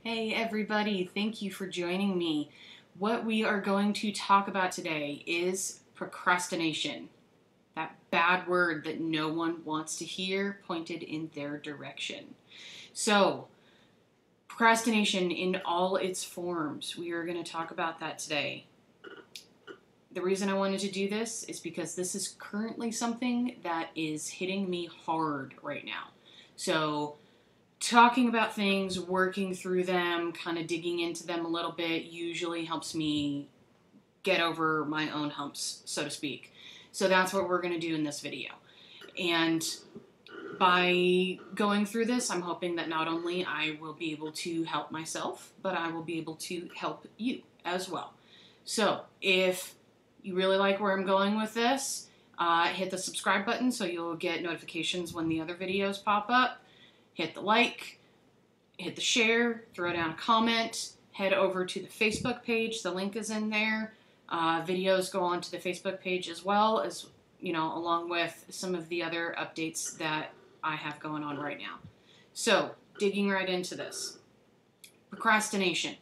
Hey everybody, thank you for joining me. What we are going to talk about today is procrastination. That bad word that no one wants to hear pointed in their direction. So, procrastination in all its forms. We are going to talk about that today. The reason I wanted to do this is because this is currently something that is hitting me hard right now. So, talking about things, working through them, kind of digging into them a little bit usually helps me get over my own humps, so to speak. So that's what we're going to do in this video. And by going through this, I'm hoping that not only I will be able to help myself, but I will be able to help you as well. So if you really like where I'm going with this, hit the subscribe button so you'll get notifications when the other videos pop up. Hit the like, hit the share, throw down a comment, head over to the Facebook page. The link is in there. Videos go on to the Facebook page as well as, along with some of the other updates that I have going on right now. So, digging right into this. Procrastination.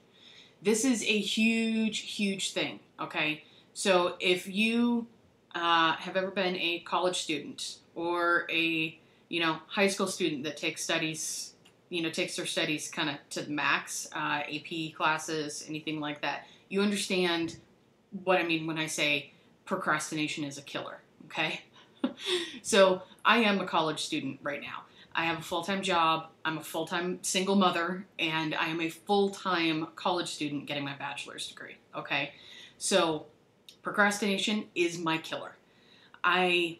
This is a huge, huge thing, okay? So, if you have ever been a college student or a high school student that takes their studies kind of to the max, AP classes, anything like that, you understand what I mean when I say procrastination is a killer, okay? So I am a college student right now. I have a full-time job, I'm a full-time single mother, and I am a full-time college student getting my bachelor's degree, okay? So procrastination is my killer. I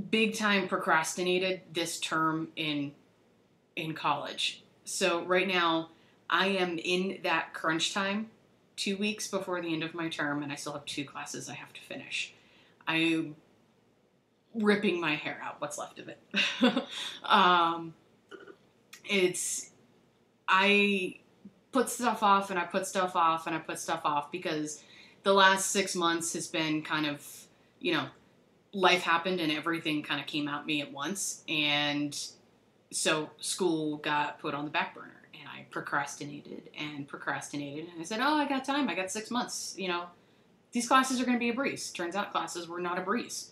big time procrastinated this term in college. So right now I am in that crunch time, 2 weeks before the end of my term, and I still have 2 classes I have to finish. I'm ripping my hair out, what's left of it. I put stuff off and I put stuff off and I put stuff off because the last 6 months has been kind of, life happened and everything kind of came at me at once, and so school got put on the back burner, and I procrastinated and I said, oh, I got time, I got 6 months, these classes are going to be a breeze. Turns out classes were not a breeze.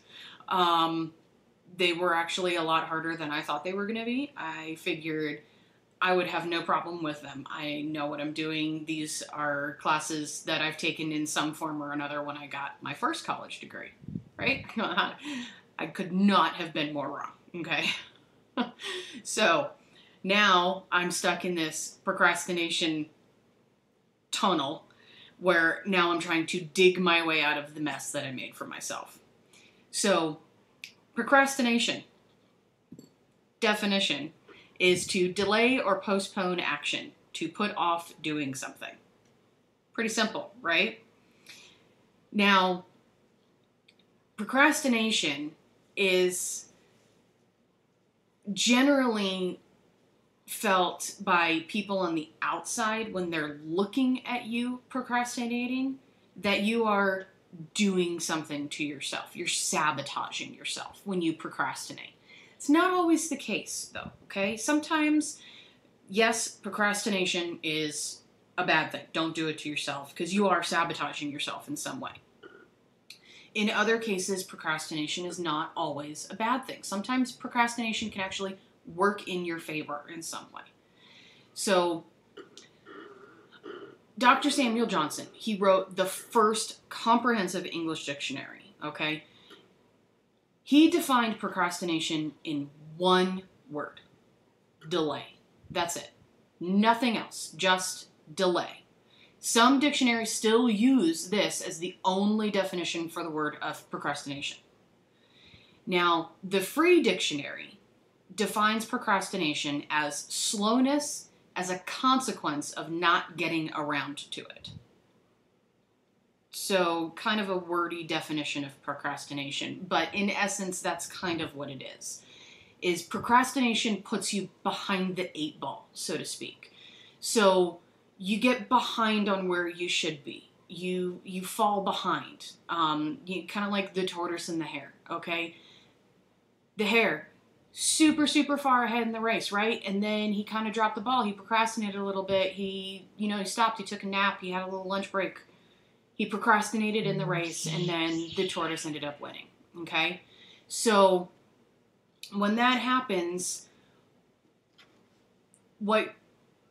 They were actually a lot harder than I thought they were going to be. I figured I would have no problem with them. I know what I'm doing. These are classes that I've taken in some form or another when I got my first college degree. Right? I could not have been more wrong, okay? So now I'm stuck in this procrastination tunnel where now I'm trying to dig my way out of the mess that I made for myself. So procrastination, definition, is to delay or postpone action, to put off doing something. Pretty simple, right? Now, procrastination is generally felt by people on the outside when they're looking at you procrastinating, that you are doing something to yourself. You're sabotaging yourself when you procrastinate. It's not always the case, though, okay? Sometimes, yes, procrastination is a bad thing. Don't do it to yourself because you are sabotaging yourself in some way. In other cases, procrastination is not always a bad thing. Sometimes procrastination can actually work in your favor in some way. So, Dr. Samuel Johnson, he wrote the first comprehensive English dictionary, okay? He defined procrastination in one word: delay. That's it. Nothing else, just delay. Some dictionaries still use this as the only definition for the word of procrastination. Now, the Free Dictionary defines procrastination as slowness as a consequence of not getting around to it. So, kind of a wordy definition of procrastination, but in essence, that's kind of what it is procrastination puts you behind the 8 ball, so to speak. So, you get behind on where you should be. You fall behind. You kind of like the tortoise and the hare, okay? The hare super, super far ahead in the race, right? And then he kind of dropped the ball. He procrastinated a little bit. He stopped. He took a nap. He had a little lunch break. He procrastinated in the race, and then the tortoise ended up winning, okay? So when that happens, what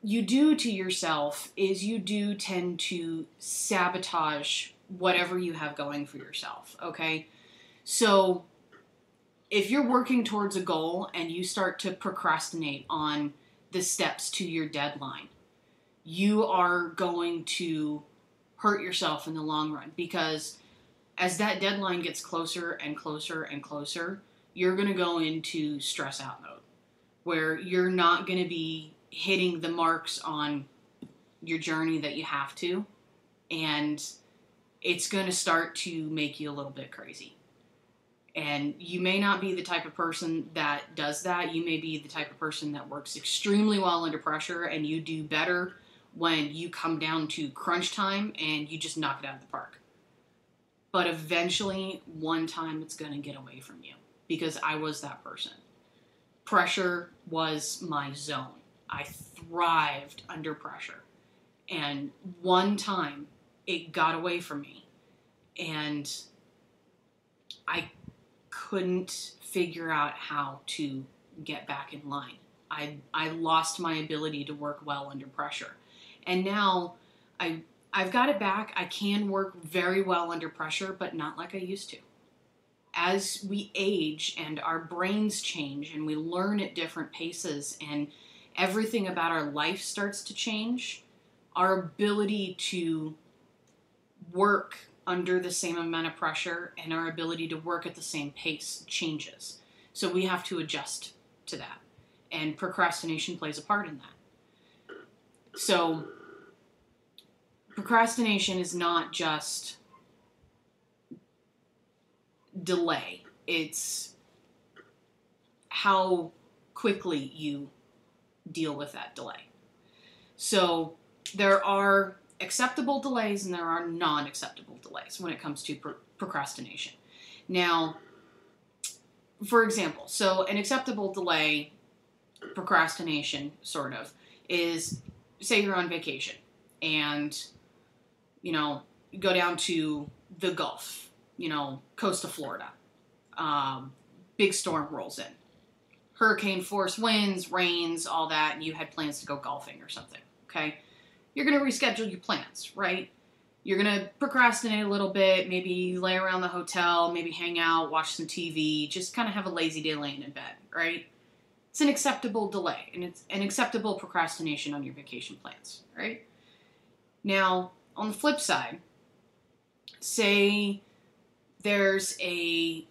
you do to yourself is you do tend to sabotage whatever you have going for yourself, okay? So if you're working towards a goal and you start to procrastinate on the steps to your deadline, you are going to hurt yourself in the long run, because as that deadline gets closer and closer and closer, you're going to go into stress out mode where you're not going to be hitting the marks on your journey that you have to, and it's going to start to make you a little bit crazy. And you may not be the type of person that does that. You may be the type of person that works extremely well under pressure, and you do better when you come down to crunch time and you just knock it out of the park. But eventually, one time it's going to get away from you, because I was that person. Pressure was my zone. I thrived under pressure. And one time it got away from me, and I couldn't figure out how to get back in line. I lost my ability to work well under pressure. And now I've got it back. I can work very well under pressure, but not like I used to. As we age and our brains change and we learn at different paces and everything about our life starts to change, our ability to work under the same amount of pressure and our ability to work at the same pace changes. So we have to adjust to that. And procrastination plays a part in that. So procrastination is not just delay. It's how quickly you deal with that delay. So there are acceptable delays and there are non-acceptable delays when it comes to procrastination. Now, for example, so an acceptable delay, procrastination sort of, is, say you're on vacation and, you go down to the Gulf, coast of Florida. Big storm rolls in. Hurricane force winds, rains, all that, and you had plans to go golfing or something, okay? You're going to reschedule your plans, right? You're going to procrastinate a little bit, maybe lay around the hotel, maybe hang out, watch some TV, just kind of have a lazy day laying in bed, right? It's an acceptable delay, and it's an acceptable procrastination on your vacation plans, right? Now, on the flip side, say there's a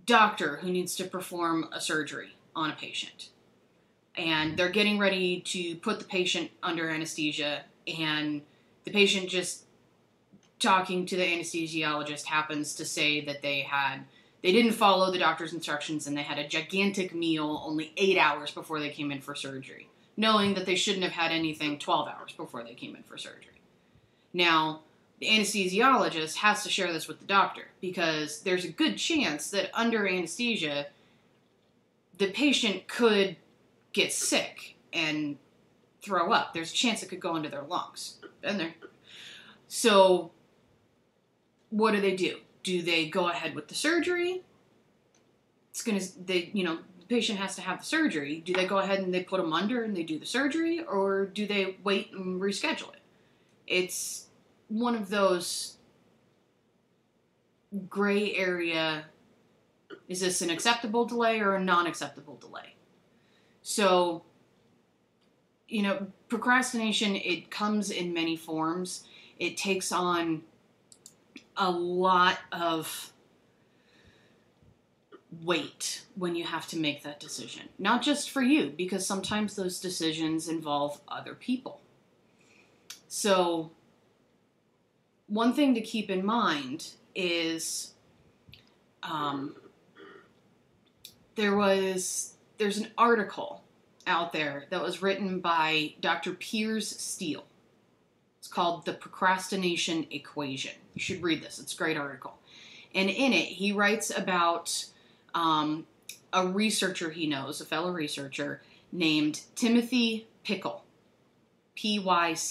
doctor who needs to perform a surgery on a patient, and they're getting ready to put the patient under anesthesia, and the patient, just talking to the anesthesiologist, happens to say that they didn't follow the doctor's instructions and they had a gigantic meal only 8 hours before they came in for surgery, knowing that they shouldn't have had anything 12 hours before they came in for surgery. Now, the anesthesiologist has to share this with the doctor, because there's a good chance that under anesthesia, the patient could get sick and throw up. There's a chance it could go into their lungs. Been there. So, what do? Do they go ahead with the surgery? The patient has to have the surgery. Do they go ahead and they put them under and they do the surgery, or do they wait and reschedule it? It's one of those gray area, is this an acceptable delay or a non-acceptable delay? So, procrastination, it comes in many forms. It takes on a lot of weight when you have to make that decision. Not just for you, because sometimes those decisions involve other people. So, one thing to keep in mind is there's an article out there that was written by Dr. Piers Steele. It's called The Procrastination Equation. You should read this. It's a great article. And in it, he writes about a researcher he knows, a fellow researcher, named Timothy Pickle. Pychyl.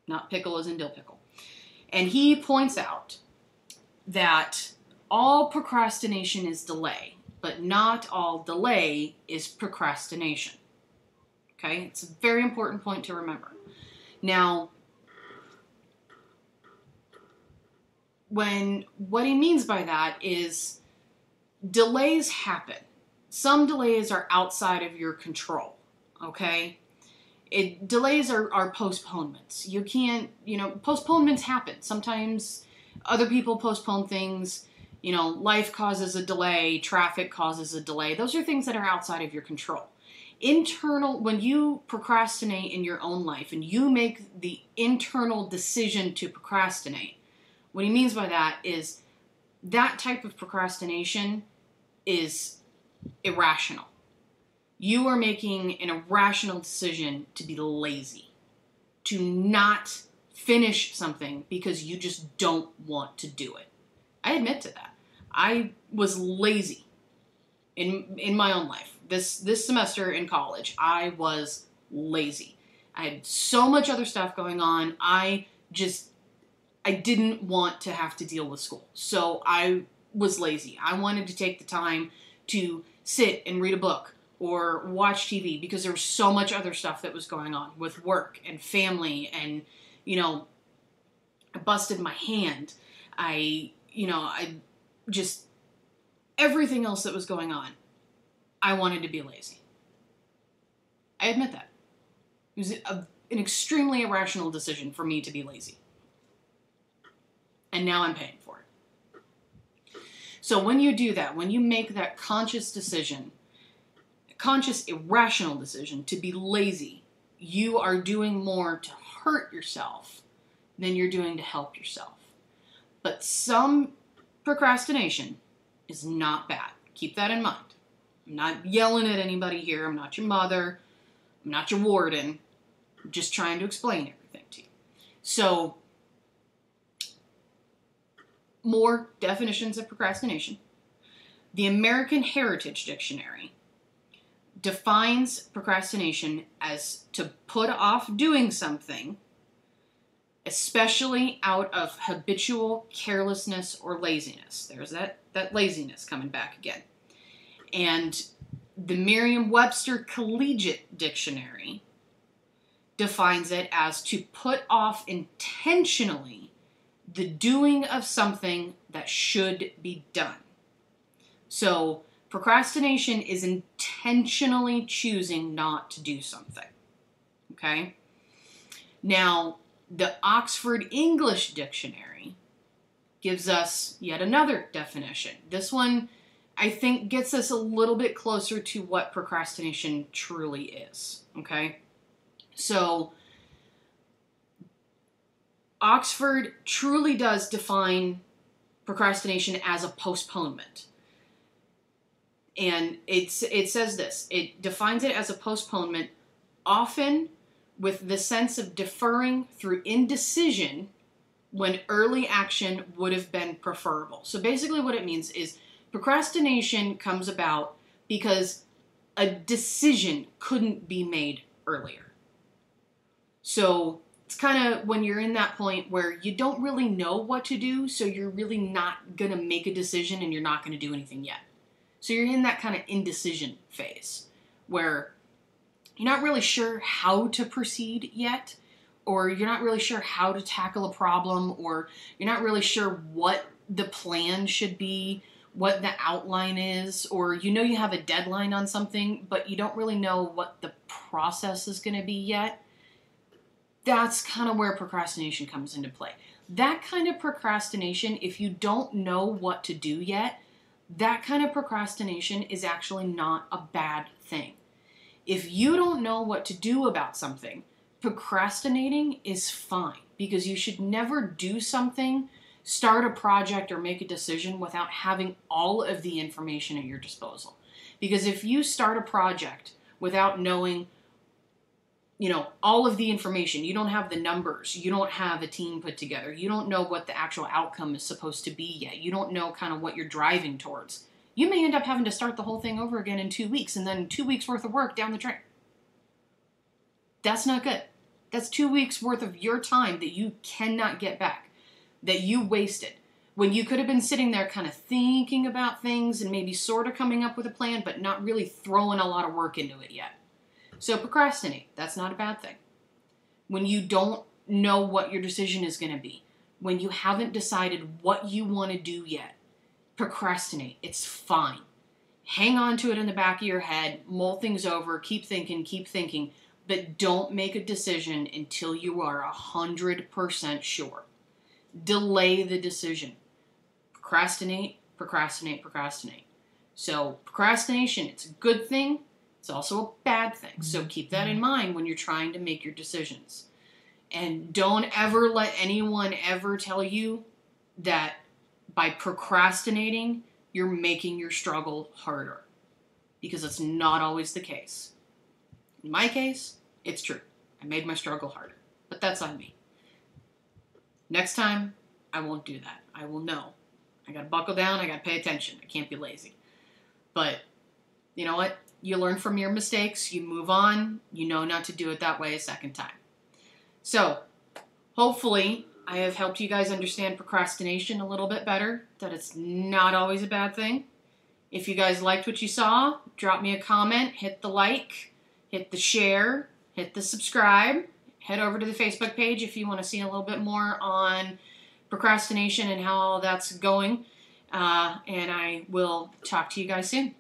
Not pickle as in dill pickle. And he points out that all procrastination is delay, but not all delay is procrastination. Okay? It's a very important point to remember. Now, what he means by that is delays happen. Some delays are outside of your control, okay? Delays are postponements. You can't, postponements happen. Sometimes other people postpone things, life causes a delay, traffic causes a delay. Those are things that are outside of your control. When you procrastinate in your own life and you make the internal decision to procrastinate, what he means by that is that type of procrastination is irrational. You are making an irrational decision to be lazy, to not finish something because you just don't want to do it. I admit to that. I was lazy in my own life. This semester in college, I was lazy. I had so much other stuff going on. I didn't want to have to deal with school. So I was lazy. I wanted to take the time to sit and read a book or watch TV because there was so much other stuff that was going on with work and family and, I busted my hand. I just, everything else that was going on, I wanted to be lazy. I admit that. It was an extremely irrational decision for me to be lazy. And now I'm paying for it. So when you do that, when you make that conscious decision, conscious irrational decision to be lazy, you are doing more to hurt yourself than you're doing to help yourself. But some procrastination is not bad. Keep that in mind. I'm not yelling at anybody here. I'm not your mother. I'm not your warden. I'm just trying to explain everything to you. So, more definitions of procrastination. The American Heritage Dictionary defines procrastination as to put off doing something, especially out of habitual carelessness or laziness. There's that laziness coming back again. And the Merriam-Webster Collegiate Dictionary defines it as to put off intentionally the doing of something that should be done. So, procrastination is intentionally choosing not to do something. Okay? Now, the Oxford English Dictionary gives us yet another definition. This one, I think, gets us a little bit closer to what procrastination truly is. Okay? So, Oxford truly does define procrastination as a postponement. And it says this. It defines it as a postponement, often with the sense of deferring through indecision when early action would have been preferable. So basically what it means is procrastination comes about because a decision couldn't be made earlier. So it's kind of when you're in that point where you don't really know what to do, so you're really not going to make a decision and you're not going to do anything yet. So you're in that kind of indecision phase where you're not really sure how to proceed yet, or you're not really sure how to tackle a problem, or you're not really sure what the plan should be, what the outline is, or you have a deadline on something, but you don't really know what the process is going to be yet. That's kind of where procrastination comes into play. That kind of procrastination, if you don't know what to do yet, that kind of procrastination is actually not a bad thing. If you don't know what to do about something, procrastinating is fine, because you should never do something, start a project, or make a decision without having all of the information at your disposal. Because if you start a project without knowing all of the information, you don't have the numbers, you don't have a team put together, you don't know what the actual outcome is supposed to be yet, you don't know kind of what you're driving towards, You may end up having to start the whole thing over again in 2 weeks, and then 2 weeks worth of work down the drain. That's not good. That's 2 weeks worth of your time that you cannot get back, that you wasted, when you could have been sitting there kind of thinking about things and maybe sort of coming up with a plan, but not really throwing a lot of work into it yet. So procrastinate. That's not a bad thing. When you don't know what your decision is going to be, when you haven't decided what you want to do yet, procrastinate. It's fine. Hang on to it in the back of your head, mull things over, keep thinking, but don't make a decision until you are 100% sure. Delay the decision. Procrastinate. So procrastination, it's a good thing. It's also a bad thing. So keep that in mind when you're trying to make your decisions. And don't ever let anyone ever tell you that by procrastinating, you're making your struggle harder. Because it's not always the case. In my case, it's true. I made my struggle harder. But that's on me. Next time, I won't do that. I will know. I gotta buckle down. I gotta pay attention. I can't be lazy. But you know what? You learn from your mistakes. You move on. You know not to do it that way a second time. So, hopefully, I have helped you guys understand procrastination a little bit better, that it's not always a bad thing. If you guys liked what you saw, drop me a comment, hit the like, hit the share, hit the subscribe, head over to the Facebook page if you want to see a little bit more on procrastination and how that's going. And I will talk to you guys soon.